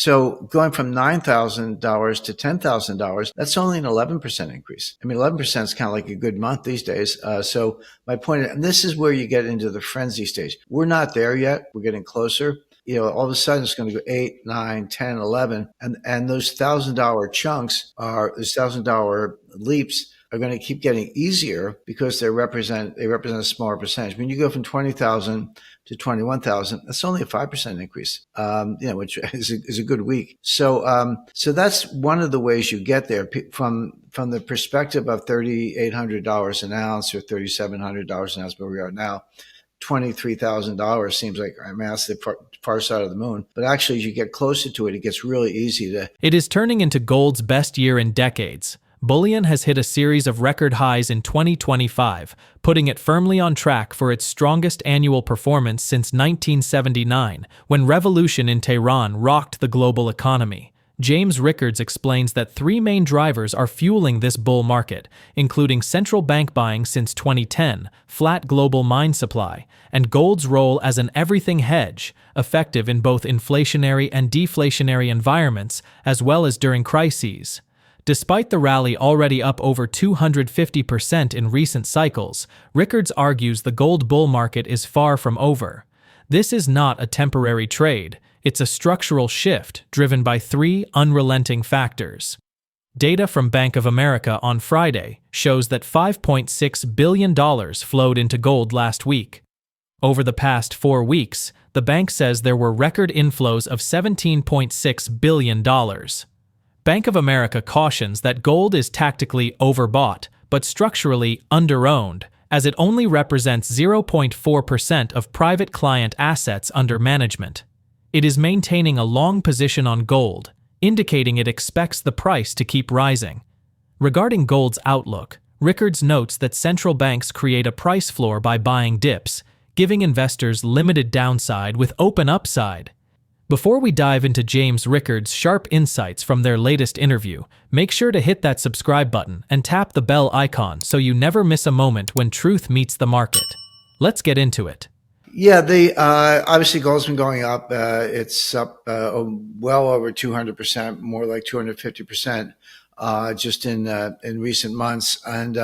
So going from $9,000 to $10,000, that's only an 11% increase. I mean, 11% is kind of like a good month these days. So my point, and this is where you get into the frenzy stage. We're not there yet. We're getting closer. All of a sudden it's going to go 8, 9, 10, 11. And those $1,000 chunks those $1,000 leaps are going to keep getting easier because they represent a smaller percentage. When you go from 20,000 to 21,000, that's only a 5% increase, which is a good week. So that's one of the ways you get there from the perspective of $3,800 an ounce or $3,700 an ounce, where we are now. $23,000 seems like I'm asked the far side of the moon, but actually as you get closer to it, it gets really easy to. It is turning into gold's best year in decades. Bullion has hit a series of record highs in 2025, putting it firmly on track for its strongest annual performance since 1979, when revolution in Tehran rocked the global economy. JimRickards explains that three main drivers are fueling this bull market, including central bank buying since 2010, flat global mine supply, and gold's role as an everything hedge, effective in both inflationary and deflationary environments, as well as during crises. Despite the rally already up over 250% in recent cycles, Rickards argues the gold bull market is far from over. This is not a temporary trade. It's a structural shift driven by three unrelenting factors. Data from Bank of America on Friday shows that $5.6 billion flowed into gold last week. Over the past 4 weeks, the bank says there were record inflows of $17.6 billion. Bank of America cautions that gold is tactically overbought, but structurally underowned, as it only represents 0.4% of private client assets under management. It is maintaining a long position on gold, indicating it expects the price to keep rising. Regarding gold's outlook, Rickards notes that central banks create a price floor by buying dips, giving investors limited downside with open upside. Before we dive into JimRickards' sharp insights from their latest interview, make sure to hit that subscribe button and tap the bell icon so you never miss a moment when truth meets the market. Let's get into it. Yeah, obviously gold's been going up. It's up well over 200%, more like 250%, just in recent months. And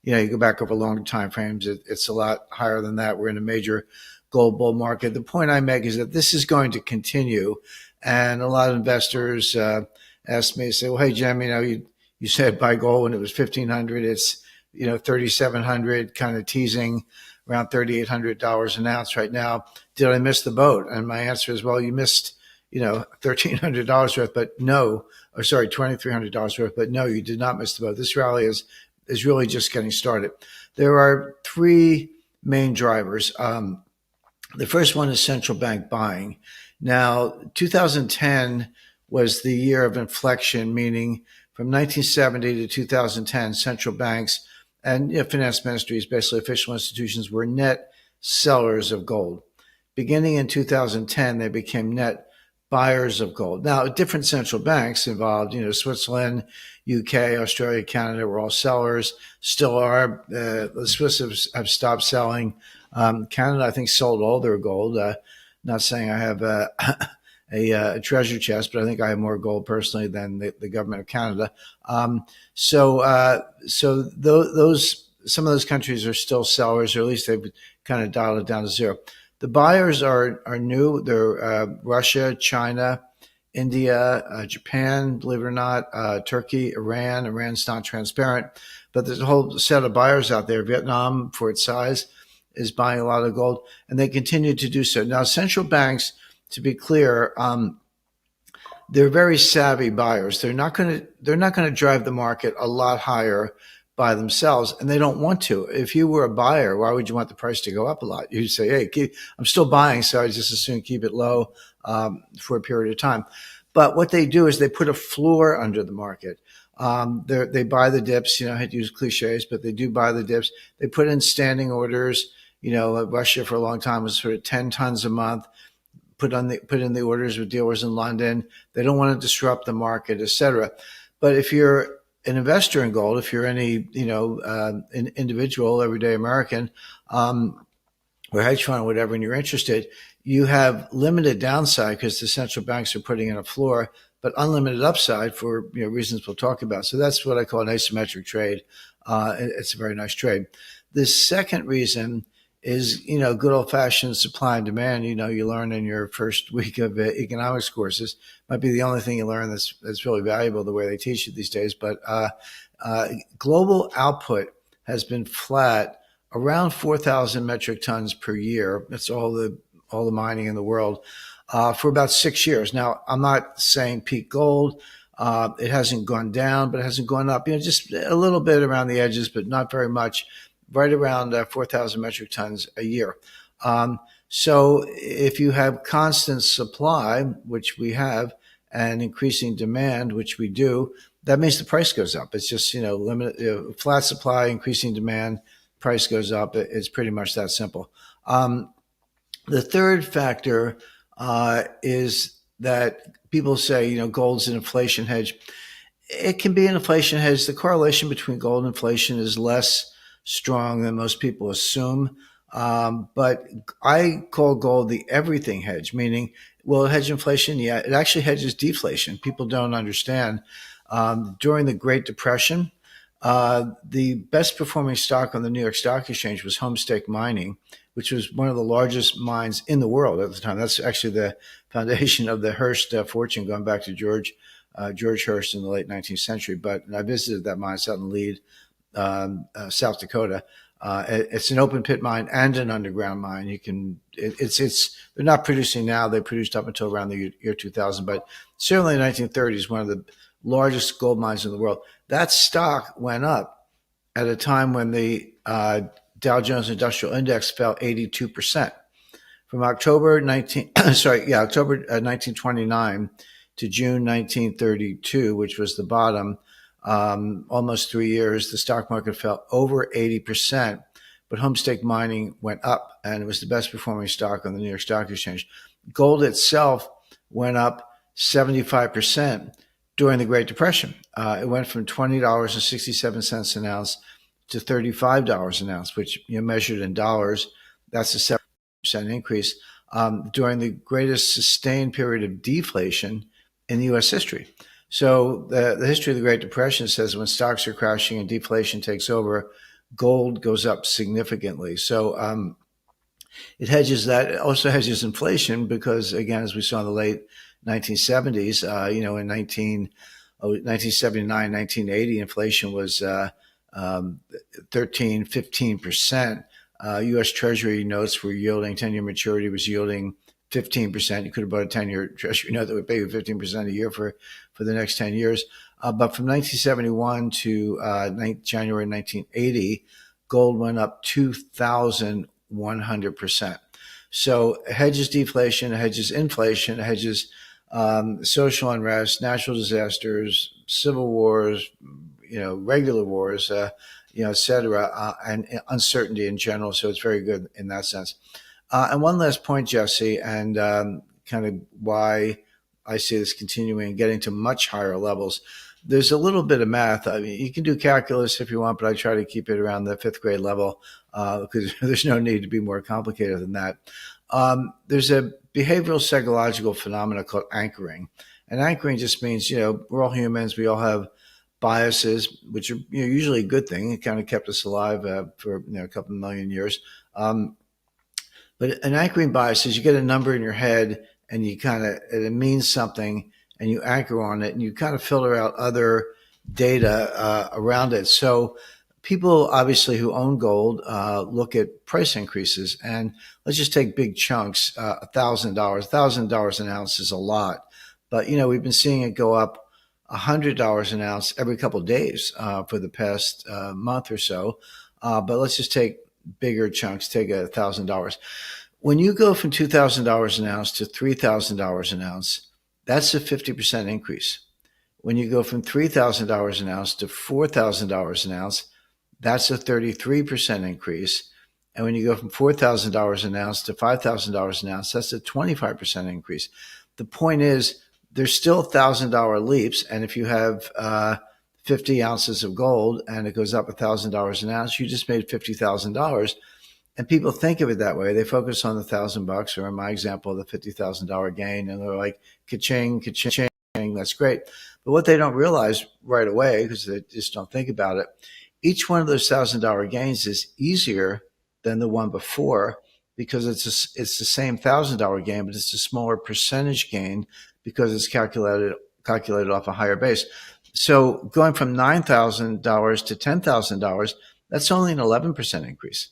you go back over longer time frames, it's a lot higher than that. We're in a major gold bull market. The point I make is that this is going to continue, and a lot of investors ask me, say, "Well, hey Jim, you said buy gold when it was 1,500. It's 3,700, kind of teasing." Around $3,800 an ounce right now. Did I miss the boat? And my answer is, well, you missed, $1,300 worth, but no, or sorry, $2,300 worth, but no, you did not miss the boat. This rally is really just getting started. There are three main drivers. The first one is central bank buying. Now, 2010 was the year of inflection, meaning from 1970 to 2010, central banks and finance ministries, basically official institutions, were net sellers of gold. Beginning in 2010, they became net buyers of gold. Now, different central banks involved, Switzerland, UK, Australia, Canada were all sellers, still are. The Swiss have stopped selling. Canada, I think, sold all their gold. Not saying I have a treasure chest, but I think I have more gold personally than the government of Canada. So some of those countries are still sellers, or at least they've kind of dialed it down to zero. The buyers are new. They're Russia, China, India, Japan, believe it or not, Turkey, Iran. Iran's not transparent, but there's a whole set of buyers out there. Vietnam, for its size, is buying a lot of gold, and they continue to do so. Now, central banks, to be clear, they're very savvy buyers. They're not going to drive the market a lot higher by themselves, and they don't want to. If you were a buyer, why would you want the price to go up a lot? You'd say, "Hey, I'm still buying, so I just as soon keep it low for a period of time." But what they do is they put a floor under the market. They buy the dips. I hate to use cliches, but they do buy the dips. They put in standing orders. Russia for a long time was sort of 10 tons a month. Put in the orders with dealers in London. They don't want to disrupt the market, et cetera. But if you're an investor in gold, if you're any, an individual, everyday American, or hedge fund, or whatever, and you're interested, you have limited downside because the central banks are putting in a floor, but unlimited upside for reasons we'll talk about. So that's what I call an asymmetric trade. It's a very nice trade. The second reason is, good old fashioned supply and demand. You learn in your first week of economics courses. Might be the only thing you learn that's really valuable the way they teach it these days. But global output has been flat around 4,000 metric tons per year. That's all the mining in the world for about 6 years. Now, I'm not saying peak gold. It hasn't gone down, but it hasn't gone up. Just a little bit around the edges, but not very much. Right around 4,000 metric tons a year. So if you have constant supply, which we have, and increasing demand, which we do, that means the price goes up. It's just, limited, flat supply, increasing demand, price goes up. It's pretty much that simple. The third factor is that people say, gold's an inflation hedge. It can be an inflation hedge. The correlation between gold and inflation is less strong than most people assume. But I call gold the everything hedge, meaning, will it hedge inflation? Yeah, it actually hedges deflation. People don't understand. During the Great Depression, the best performing stock on the New York Stock Exchange was Homestake Mining, which was one of the largest mines in the world at the time. That's actually the foundation of the Hearst fortune, going back to George Hearst in the late 19th century. But I visited that mine. It's out in Lead, South Dakota. It's an open pit mine and an underground mine. They're not producing now. They produced up until around the year 2000, but certainly in the 1930s, one of the largest gold mines in the world. That stock went up at a time when the Dow Jones Industrial Index fell 82%. From October 1929 to June 1932, which was the bottom, almost 3 years, the stock market fell over 80%, but Homestake Mining went up, and it was the best performing stock on the New York Stock Exchange. Gold itself went up 75% during the Great Depression. It went from $20.67 an ounce to $35 an ounce, which measured in dollars, that's a 7% increase during the greatest sustained period of deflation in U.S. history. So the history of the Great Depression says when stocks are crashing and deflation takes over, gold goes up significantly. So it hedges that. It also hedges inflation because, again, as we saw in the late 1970s, in 1979, 1980, inflation was 13, 15%. U.S. Treasury notes were yielding, 10-year maturity was yielding 15%. You could have bought a 10-year Treasury note that would pay you 15% a year for the next 10 years. But from 1971 to January 1980, gold went up 2,100%. So it hedges deflation, it hedges inflation, it hedges social unrest, natural disasters, civil wars, regular wars, et cetera, and uncertainty in general. So it's very good in that sense. And one last point, Jesse, and kind of why I see this continuing and getting to much higher levels. There's a little bit of math. I mean, you can do calculus if you want, but I try to keep it around the 5th grade level because there's no need to be more complicated than that. There's a behavioral psychological phenomenon called anchoring. And anchoring just means, we're all humans. We all have biases, which are usually a good thing. It kind of kept us alive for a couple of million years. But an anchoring bias is you get a number in your head and it means something and you anchor on it and you kind of filter out other data around it. So people obviously who own gold look at price increases, and let's just take big chunks, $1,000. $1,000 an ounce is a lot, but we've been seeing it go up $100 an ounce every couple of days for the past month or so. But let's just take bigger chunks, take $1,000. When you go from $2,000 an ounce to $3,000 an ounce, that's a 50% increase. When you go from $3,000 an ounce to $4,000 an ounce, that's a 33% increase. And when you go from $4,000 an ounce to $5,000 an ounce, that's a 25% increase. The point is, there's still $1,000 leaps. And if you have 50 ounces of gold and it goes up $1,000 an ounce, you just made $50,000. And people think of it that way. They focus on the $1,000, or in my example, the $50,000 gain, and they're like, ka-ching, ka-ching, that's great. But what they don't realize right away, because they just don't think about it, each one of those $1,000 gains is easier than the one before, because it's the same $1,000 gain, but it's a smaller percentage gain because it's calculated off a higher base. So going from $9,000 to $10,000, that's only an 11% increase.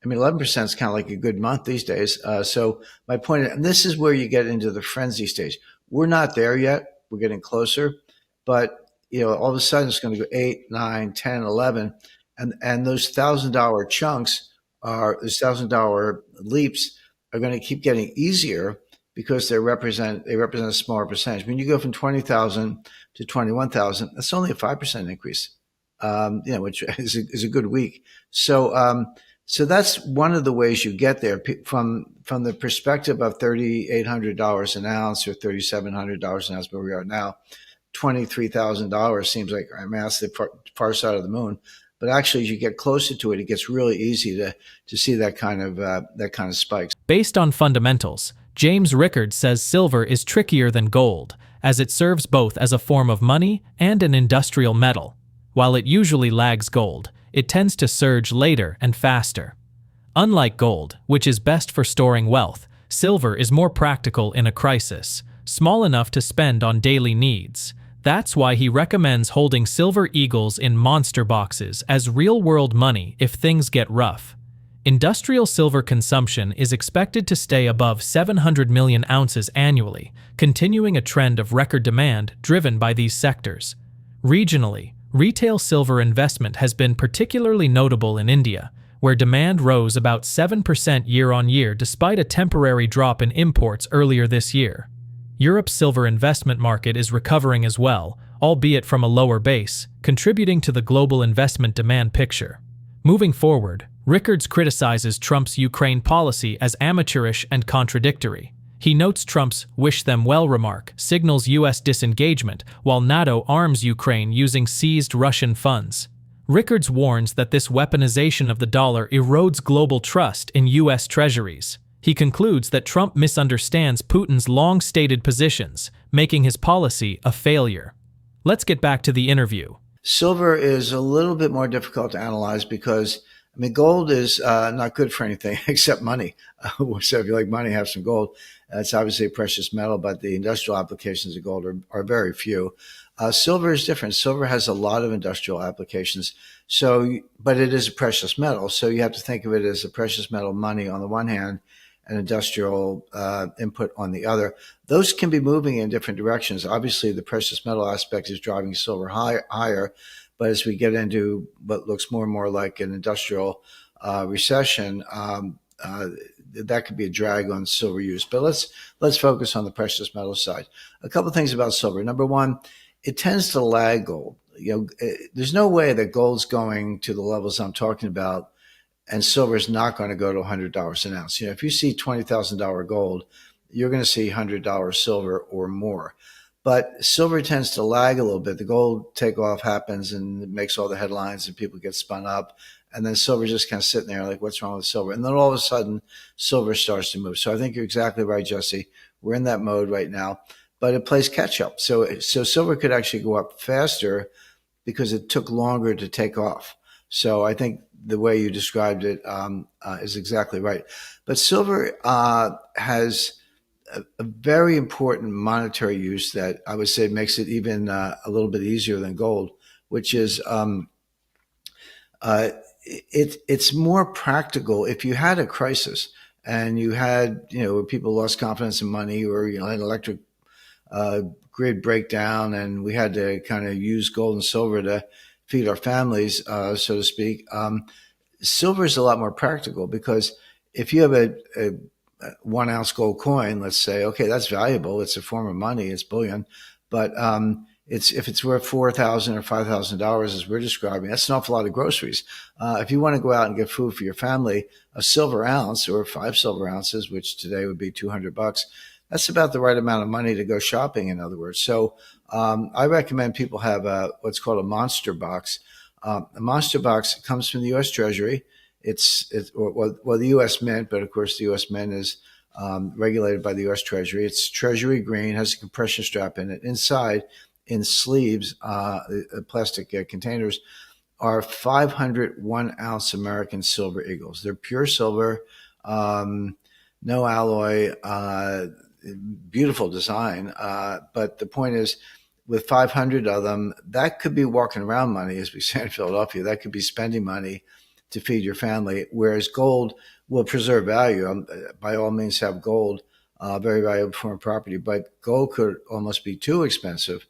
I mean, 11% is kind of like a good month these days. So my point, and this is where you get into the frenzy stage. We're not there yet. We're getting closer, but all of a sudden it's going to go 8, 9, 10, 11, and those $1,000 chunks those $1,000 leaps are going to keep getting easier because they represent a smaller percentage. When you go from 20,000 to 21,000, that's only a 5% increase. Which is a good week. So that's one of the ways you get there from the perspective of $3,800 an ounce or $3,700 an ounce, where we are now. $23,000 seems like I'm asked the far side of the moon, but actually, as you get closer to it, it gets really easy to see that kind of spikes. Based on fundamentals, JimRickards says silver is trickier than gold, as it serves both as a form of money and an industrial metal. While it usually lags gold, it tends to surge later and faster. Unlike gold, which is best for storing wealth, silver is more practical in a crisis, small enough to spend on daily needs. That's why he recommends holding silver eagles in monster boxes as real-world money if things get rough. Industrial silver consumption is expected to stay above 700 million ounces annually, continuing a trend of record demand driven by these sectors. Regionally, retail silver investment has been particularly notable in India, where demand rose about 7% year-on-year despite a temporary drop in imports earlier this year. Europe's silver investment market is recovering as well, albeit from a lower base, contributing to the global investment demand picture. Moving forward, Rickards criticizes Trump's Ukraine policy as amateurish and contradictory. He notes Trump's "wish them well" remark signals U.S. disengagement, while NATO arms Ukraine using seized Russian funds. Rickards warns that this weaponization of the dollar erodes global trust in U.S. treasuries. He concludes that Trump misunderstands Putin's long-stated positions, making his policy a failure. Let's get back to the interview. Silver is a little bit more difficult to analyze because, gold is not good for anything except money. So if you like money, have some gold. It's obviously a precious metal, but the industrial applications of gold are very few. Silver is different. Silver has a lot of industrial applications. But it is a precious metal. So you have to think of it as a precious metal money on the one hand, and industrial input on the other. Those can be moving in different directions. Obviously, the precious metal aspect is driving silver higher, but as we get into what looks more and more like an industrial recession, that could be a drag on silver use. But let's focus on the precious metal side. A couple of things about silver. Number one, it tends to lag gold. There's no way that gold's going to the levels I'm talking about and silver is not going to go to $100 an ounce. If you see $20,000 gold, you're going to see $100 silver or more. But silver tends to lag a little bit. The gold takeoff happens and it makes all the headlines and people get spun up. And then silver's just kind of sitting there like, what's wrong with silver? And then all of a sudden, silver starts to move. So I think you're exactly right, Jesse. We're in that mode right now. But it plays catch up. So silver could actually go up faster because it took longer to take off. So I think the way you described it is exactly right. But silver has a very important monetary use that I would say makes it even a little bit easier than gold, which is it's more practical. If you had a crisis and you had, where people lost confidence in money, or had an electric grid breakdown, and we had to kind of use gold and silver to feed our families, so to speak. Silver is a lot more practical because if you have a 1 ounce gold coin, let's say, okay, that's valuable. It's a form of money. It's bullion. But if it's worth $4,000 or $5,000, as we're describing, that's an awful lot of groceries. If you want to go out and get food for your family, a silver ounce or 5 silver ounces, which today would be $200, that's about the right amount of money to go shopping, in other words. So I recommend people have what's called a monster box. A monster box comes from the U.S. Treasury. well, the U.S. Mint, but of course the U.S. Mint is regulated by the U.S. Treasury. It's Treasury green, has a compression strap in it. Inside, in sleeves, plastic containers, are 500 1-ounce American silver eagles. They're pure silver, no alloy, beautiful design. But the point is, with 500 of them, that could be walking around money, as we say in Philadelphia. That could be spending money to feed your family, whereas gold will preserve value. By all means, have gold, very valuable form of property, but gold could almost be too expensive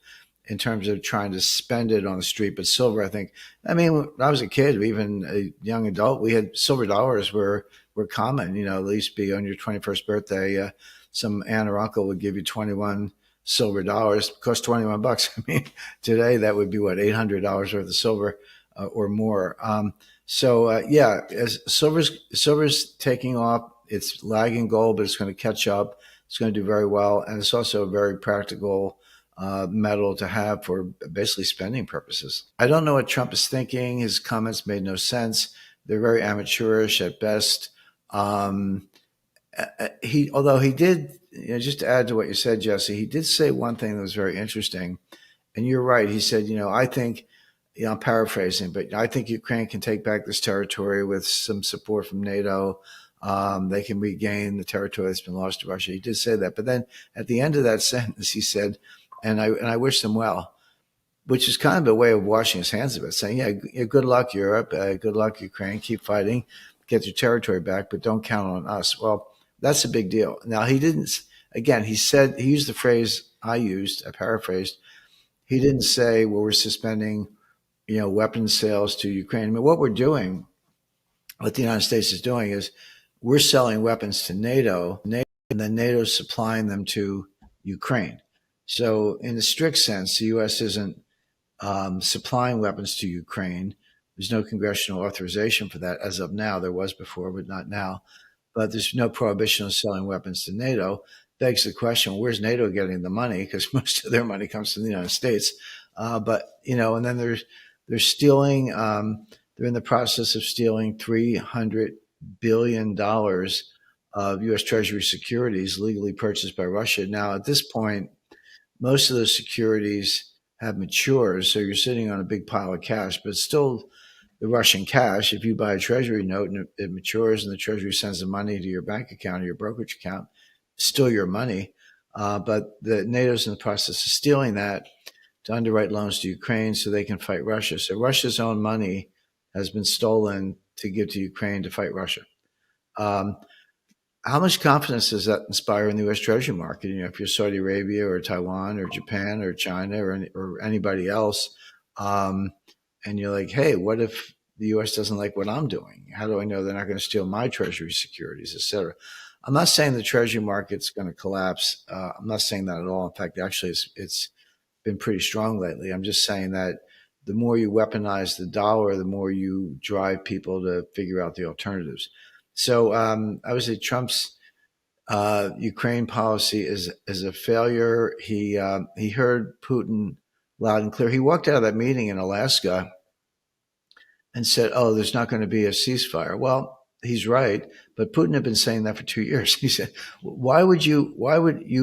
in terms of trying to spend it on the street. But silver, I mean, when I was a kid, even a young adult, we had silver dollars were common. At least be on your 21st birthday, some aunt or uncle would give you 21 silver dollars, cost $21. I mean, today that would be what, $800 worth of silver or more. Yeah, as silver's taking off, it's lagging gold, but it's going to catch up. It's going to do very well, and it's also a very practical metal to have for basically spending purposes. I don't know what Trump is thinking. His comments made no sense. They're very amateurish at best. Although he did, just to add to what you said, Jesse, he did say one thing that was very interesting, and you're right. He said, I think, I'm paraphrasing, but I think Ukraine can take back this territory with some support from NATO. They can regain the territory that's been lost to Russia. He did say that, but then at the end of that sentence, he said, and I wish them well, which is kind of a way of washing his hands of it, saying, yeah, good luck, Europe, good luck, Ukraine, keep fighting, get your territory back, but don't count on us. Well, that's a big deal. Now, he didn't, again, he used the phrase I used, I paraphrased. He didn't say, well, we're suspending, weapons sales to Ukraine. I mean, what we're doing, what the United States is doing is we're selling weapons to NATO, and then NATO's supplying them to Ukraine. So in the strict sense, the U.S. isn't supplying weapons to Ukraine. There's no congressional authorization for that as of now. There was before, but not now. But there's no prohibition on selling weapons to NATO. Begs the question, where's NATO getting the money? Because most of their money comes from the United States. And then they're stealing, they're in the process of stealing $300 billion of U.S. Treasury securities legally purchased by Russia. Now, at this point, most of those securities have matured, so you're sitting on a big pile of cash, but it's still the Russian cash. If you buy a Treasury note and it matures and the Treasury sends the money to your bank account or your brokerage account, it's still your money. But the NATO's in the process of stealing that to underwrite loans to Ukraine so they can fight Russia. So Russia's own money has been stolen to give to Ukraine to fight Russia. How much confidence does that inspire in the U.S. Treasury market? If you're Saudi Arabia or Taiwan or Japan or China or anybody else, and you're like, hey, what if the U.S. doesn't like what I'm doing? How do I know they're not going to steal my Treasury securities, et cetera? I'm not saying the Treasury market's going to collapse. I'm not saying that at all. In fact, actually, it's been pretty strong lately. I'm just saying that the more you weaponize the dollar, the more you drive people to figure out the alternatives. So I would say Trump's Ukraine policy is a failure. He heard Putin loud and clear. He walked out of that meeting in Alaska and said, "Oh, there's not going to be a ceasefire." Well, he's right, but Putin had been saying that for 2 years. He said, "Why would you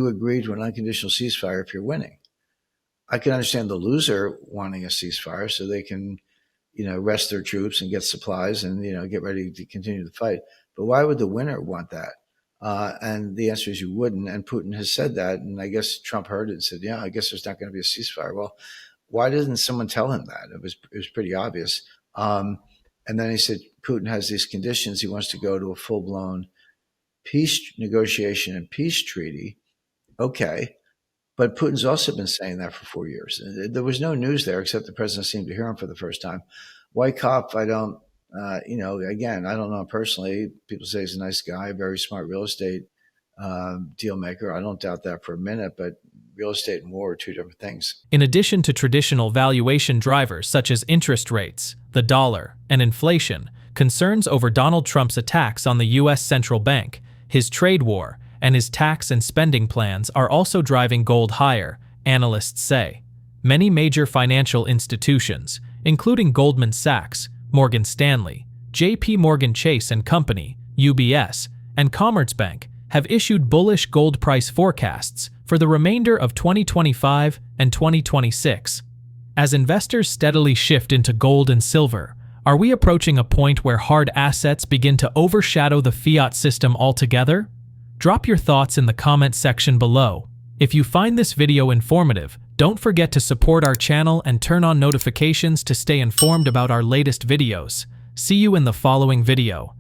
agree to an unconditional ceasefire if you're winning?" I can understand the loser wanting a ceasefire so they can, rest their troops and get supplies and, get ready to continue the fight. But why would the winner want that? And the answer is you wouldn't. And Putin has said that. And I guess Trump heard it and said, yeah, I guess there's not going to be a ceasefire. Well, why didn't someone tell him that? It was pretty obvious. And then he said, Putin has these conditions. He wants to go to a full-blown peace negotiation and peace treaty. Okay. But Putin's also been saying that for 4 years. There was no news there, except the president seemed to hear him for the first time. Wyckoff, I don't, again, I don't know him personally. People say he's a nice guy, very smart real estate deal maker. I don't doubt that for a minute, but real estate and war are two different things. In addition to traditional valuation drivers such as interest rates, the dollar, and inflation, concerns over Donald Trump's attacks on the U.S. central bank, his trade war, and his tax and spending plans are also driving gold higher, analysts say. Many major financial institutions, including Goldman Sachs, Morgan Stanley, J.P. Morgan Chase & Company, UBS, and Commerzbank have issued bullish gold price forecasts for the remainder of 2025 and 2026. As investors steadily shift into gold and silver, are we approaching a point where hard assets begin to overshadow the fiat system altogether? Drop your thoughts in the comment section below. If you find this video informative, don't forget to support our channel and turn on notifications to stay informed about our latest videos. See you in the following video.